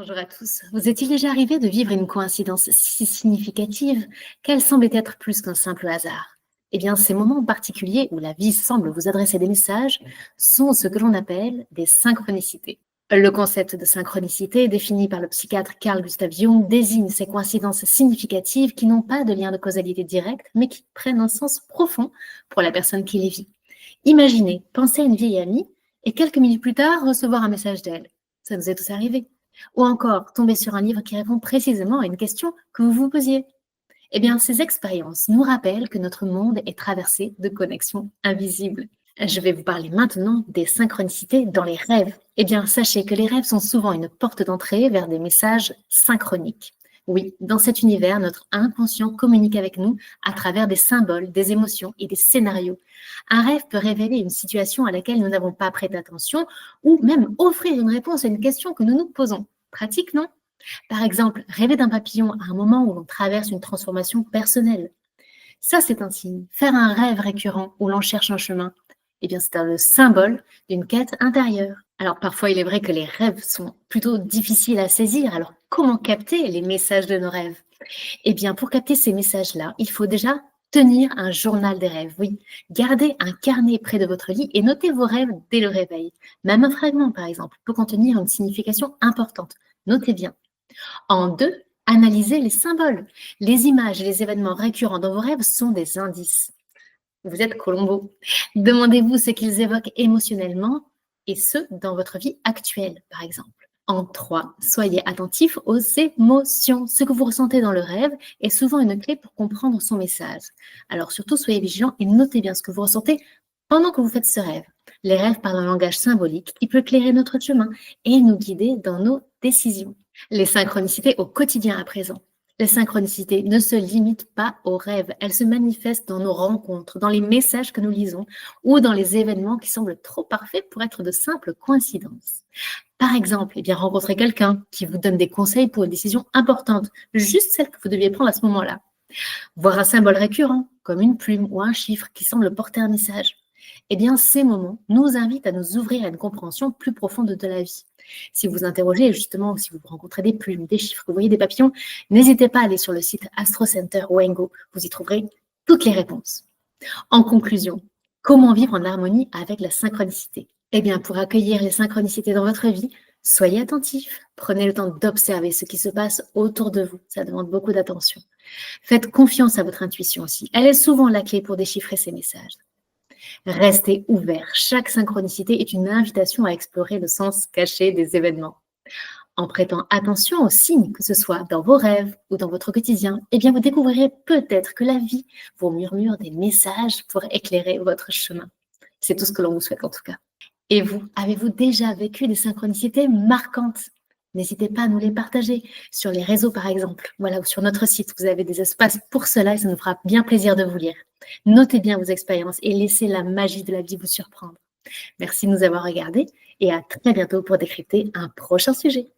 Bonjour à tous. Vous est-il déjà arrivé de vivre une coïncidence si significative qu'elle semblait être plus qu'un simple hasard? Eh bien, ces moments particuliers où la vie semble vous adresser des messages sont ce que l'on appelle des synchronicités. Le concept de synchronicité, défini par le psychiatre Carl Gustav Jung, désigne ces coïncidences significatives qui n'ont pas de lien de causalité direct, mais qui prennent un sens profond pour la personne qui les vit. Imaginez, penser à une vieille amie et quelques minutes plus tard recevoir un message d'elle. Ça nous est tous arrivé. Ou encore tomber sur un livre qui répond précisément à une question que vous vous posiez. Eh bien, ces expériences nous rappellent que notre monde est traversé de connexions invisibles. Je vais vous parler maintenant des synchronicités dans les rêves. Eh bien, sachez que les rêves sont souvent une porte d'entrée vers des messages synchroniques. Oui, dans cet univers, notre inconscient communique avec nous à travers des symboles, des émotions et des scénarios. Un rêve peut révéler une situation à laquelle nous n'avons pas prêté attention ou même offrir une réponse à une question que nous nous posons. Pratique, non? Par exemple, rêver d'un papillon à un moment où l'on traverse une transformation personnelle. Ça, c'est un signe. Faire un rêve récurrent où l'on cherche un chemin, eh bien, c'est le symbole d'une quête intérieure. Alors, parfois, il est vrai que les rêves sont plutôt difficiles à saisir. Alors, comment capter les messages de nos rêves? Eh bien, pour capter ces messages-là, il faut déjà tenir un journal des rêves. Oui, gardez un carnet près de votre lit et notez vos rêves dès le réveil. Même un fragment, par exemple, peut contenir une signification importante. Notez bien. En deux, analysez les symboles. Les images et les événements récurrents dans vos rêves sont des indices. Vous êtes Colombo. Demandez-vous ce qu'ils évoquent émotionnellement et ce, dans votre vie actuelle, par exemple. En trois, soyez attentif aux émotions. Ce que vous ressentez dans le rêve est souvent une clé pour comprendre son message. Alors surtout, soyez vigilants et notez bien ce que vous ressentez pendant que vous faites ce rêve. Les rêves parlent un langage symbolique qui peut éclairer notre chemin et nous guider dans nos décisions. Les synchronicités au quotidien à présent. Les synchronicités ne se limitent pas aux rêves, elles se manifestent dans nos rencontres, dans les messages que nous lisons ou dans les événements qui semblent trop parfaits pour être de simples coïncidences. Par exemple, eh bien, rencontrer quelqu'un qui vous donne des conseils pour une décision importante, juste celle que vous deviez prendre à ce moment-là. Voir un symbole récurrent, comme une plume ou un chiffre qui semble porter un message. Eh bien, ces moments nous invitent à nous ouvrir à une compréhension plus profonde de la vie. Si vous interrogez justement, si vous rencontrez des plumes, des chiffres, que vous voyez des papillons, n'hésitez pas à aller sur le site Astro Center Wengo. Vous y trouverez toutes les réponses. En conclusion, comment vivre en harmonie avec la synchronicité? Eh bien, pour accueillir les synchronicités dans votre vie, soyez attentif. Prenez le temps d'observer ce qui se passe autour de vous. Ça demande beaucoup d'attention. Faites confiance à votre intuition aussi. Elle est souvent la clé pour déchiffrer ces messages. Restez ouvert. Chaque synchronicité est une invitation à explorer le sens caché des événements. En prêtant attention aux signes, que ce soit dans vos rêves ou dans votre quotidien, eh bien vous découvrirez peut-être que la vie vous murmure des messages pour éclairer votre chemin. C'est tout ce que l'on vous souhaite en tout cas. Et vous, avez-vous déjà vécu des synchronicités marquantes? N'hésitez pas à nous les partager sur les réseaux par exemple, voilà, ou sur notre site. Vous avez des espaces pour cela et ça nous fera bien plaisir de vous lire. Notez bien vos expériences et laissez la magie de la vie vous surprendre. Merci de nous avoir regardés et à très bientôt pour décrypter un prochain sujet.